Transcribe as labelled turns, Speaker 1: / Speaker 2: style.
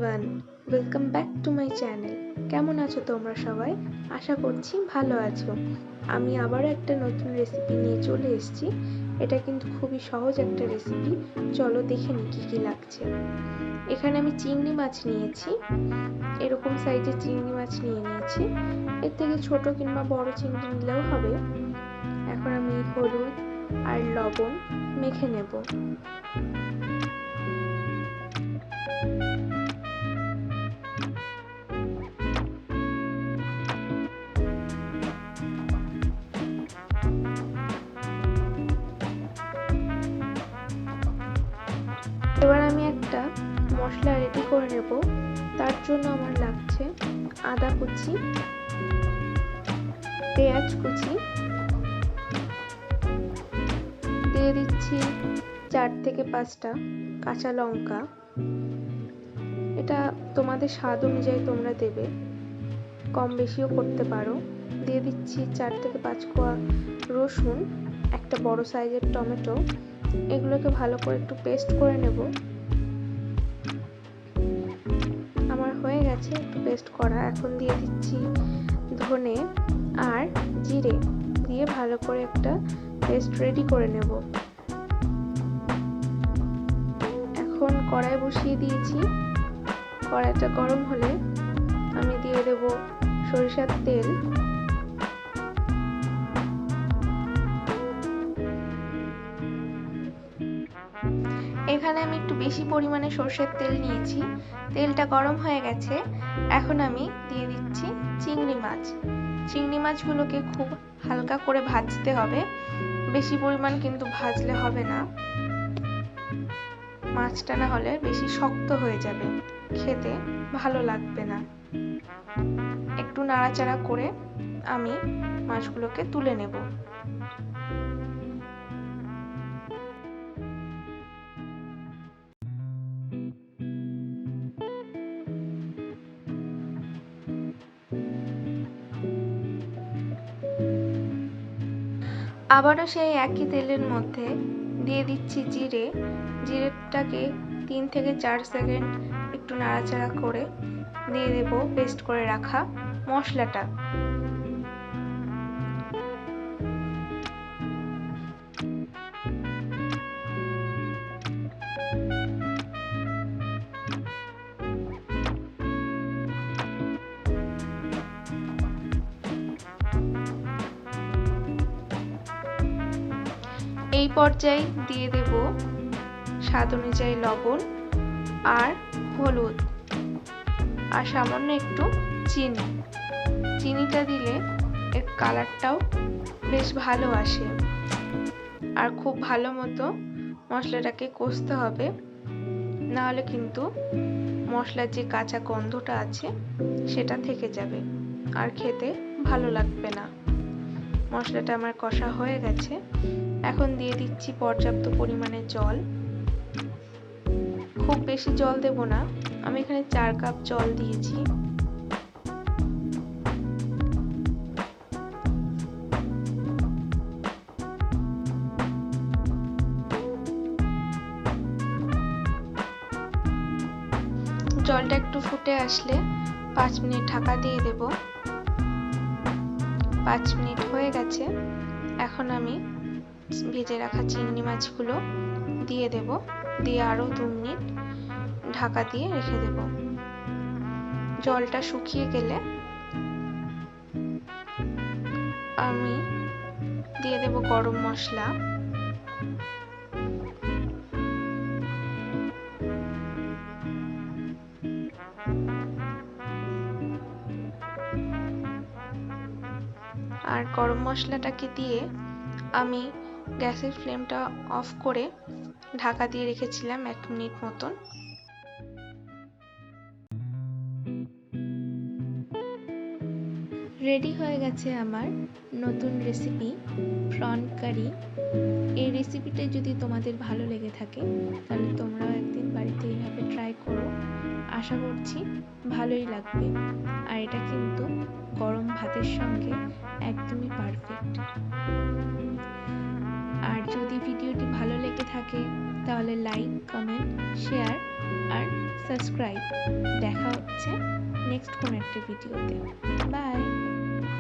Speaker 1: Everyone, welcome back to my channel. কেমন আছো তোমরা সবাই? আশা করছি ভালো আছো। আমি আবারও একটা নতুন রেসিপি নিয়ে চলে এসেছি। এটা কিন্তু খুবই সহজ একটা রেসিপি। চলো দেখে নিই কী কী লাগছে। এখানে আমি চিংড়ি মাছ নিয়েছি, এরকম সাইজের চিংড়ি মাছ নিয়ে নিয়েছি। এর থেকে ছোট কিংবা বড় চিংড়ি নিলেও হবে। এখন আমি হলুদ আর লবণ মেখে নেব। এবার আমি একটা মশলা রেডি করে নেব। তার জন্য আমার লাগছে আদা কুচি, পেঁয়াজ কুচি, দিয়ে দিচ্ছি 4 থেকে 5টা কাঁচা লঙ্কা। এটা তোমাদের স্বাদ অনুযায়ী তোমরা দেবে, কম বেশিও করতে পারো। দিয়ে দিচ্ছি 4 থেকে 5 কোয়া রসুন, একটা বড় সাইজের টমেটো। এগুলোকে ভালো করে একটু পেস্ট করে নেব। আমার হয়ে গেছে একটু পেস্ট করা। এখন দিয়ে দিচ্ছি ধনে আর জিরে, দিয়ে ভালো করে একটা পেস্ট রেডি করে নেব। এখন কড়াই বসিয়ে দিয়েছি। কড়াইটা গরম হলে আমি দিয়ে দেব সরিষার তেল। এখানে আমি একটু বেশি পরিমাণে সরষের তেল নিয়েছি। তেলটা গরম হয়ে গেছে। এখন আমি দিয়ে দিচ্ছি চিংড়ি মাছ। চিংড়ি মাছগুলোকে খুব হালকা করে ভাজতে হবে, বেশি পরিমাণ কিন্তু ভাজলে হবে না। মাছটা না হলে বেশি শক্ত হয়ে যাবে, খেতে ভালো লাগবে না। একটু নাড়াচাড়া করে আমি মাছগুলোকে তুলে নেব। আবারও সেই একই তেলের মধ্যে দিয়ে দিচ্ছি জিরে। জিরেটাকে 3 থেকে 4 সেকেন্ড একটু নাড়াচাড়া করে দিয়ে দেব পেস্ট করে রাখা মশলাটা। এই পর্যায়ে দিয়ে দেব স্বাদ অনুযায়ী লবণ আর হলুদ আর সামান্য একটু চিনি। চিনিটা দিলে এর কালারটাও বেশ ভালো আসে। আর খুব ভালো মতো মশলাটাকে কষতে হবে, না হলে কিন্তু মশলার যে কাঁচা গন্ধটা আছে সেটা থেকে যাবে আর খেতে ভালো লাগবে না। মশলাটা আমার কষা হয়ে গেছে। এখন দিয়ে দিচ্ছি পর্যাপ্ত পরিমাণে জল। খুব বেশি জল দেব না, আমি এখানে 4 কাপ জল দিয়েছি। জলটা একটু ফুটে আসলে 5 মিনিট ঢাকা দিয়ে দেব। 5 মিনিট হয়ে গেছে। এখন আমি ভেজে রাখা চিংড়ি মাছগুলো দিয়ে দেব, দিয়ে আরো 2 মিনিট ঢাকা দিয়ে রেখে দেব। জলটা শুকিয়ে গেলে আমি দিয়ে দেব গরম মশলা, আর গরম মশলাটাকে দিয়ে আমি গ্যাসের ফ্লেমটা অফ করে ঢাকা দিয়ে রেখেছিলাম 1 মিনিট মতন। রেডি হয়ে গেছে আমার নতুন রেসিপি প্রন কারি। এই রেসিপিটা যদি তোমাদের ভালো লেগে থাকে তাহলে তোমরাও একদিন বাড়িতে এইভাবে ট্রাই করো। আশা করছি ভালোই লাগবে। আর এটা কিন্তু গরম ভাতের সঙ্গে একদমই পারফেক্ট। আর যদি ভিডিওটি ভালো লেগে থাকে তাহলে লাইক, কমেন্ট, শেয়ার আর সাবস্ক্রাইব। দেখা হচ্ছে নেক্সট কোনো একটা ভিডিওতে। বাই।